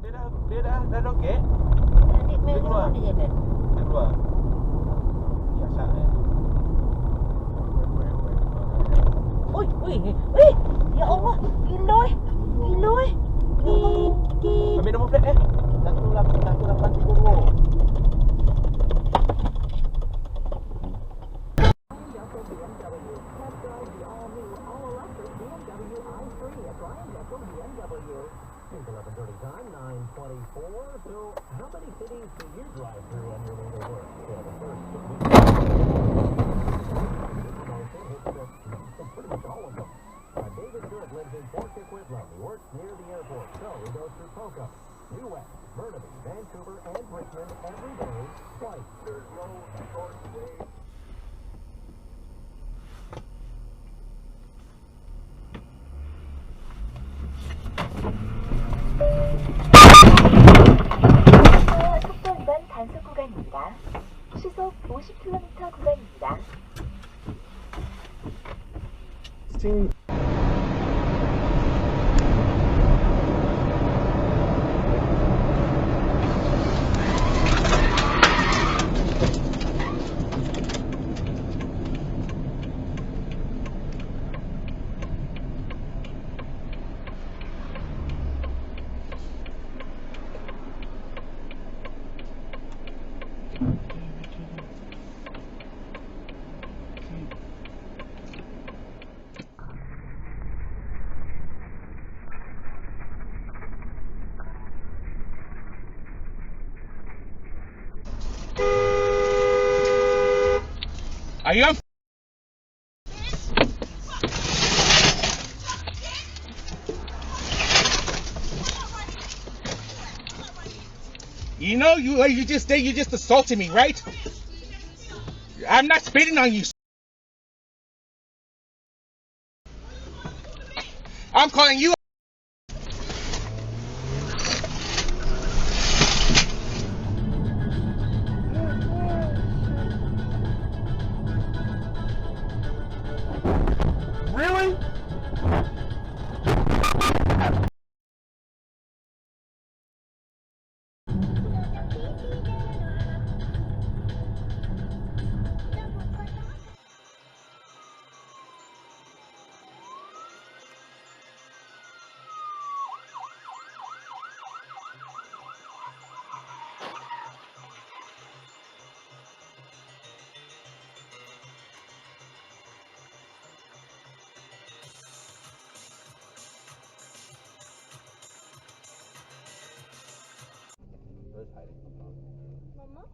Dah roket. Dia keluar. Dia keluar. Biasa ni. Oi. Ya Allah, gila. Ambil nombor plat 1832. It's 11:30 time, 9:24. So, how many cities do you drive through on your way to work? Well, the first pretty much all of them. David Good lives in Port Coquitlam. He works near the airport, so he goes through Poca, New West, Burnaby, Vancouver, and Richmond every day, twice. There's no short day. 속도 단속 구간입니다. 시속 50km 구간입니다. Are you on? You know, you just assaulted me, right? I'm not spitting on you. I'm calling you. Really? Mama?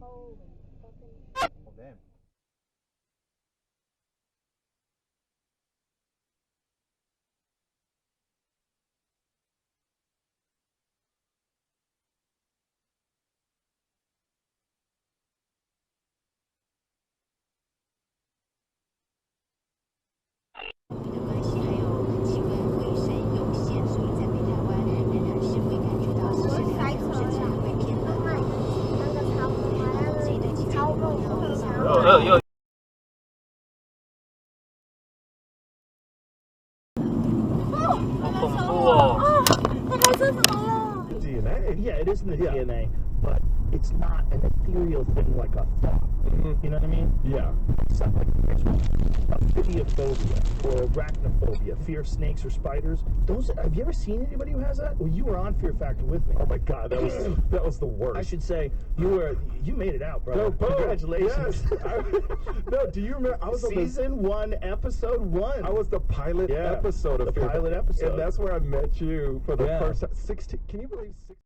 Holy fucking... Oh, damn. yo. DNA? Yeah, it is in the DNA, but it's not an ethereal thing like a thought. You know what I mean? Yeah. Something like phobia or arachnophobia, fear of snakes or spiders. Those, have you ever seen anybody who has that? Well, you were on Fear Factor with me. Oh my God, that was the worst. I should say you made it out, bro. No, congratulations. Yes. No, do you remember? I was Season 1, Episode 1. I was the pilot episode of the Fear pilot episode, and that's where I met you for the first 16. Can you believe 16?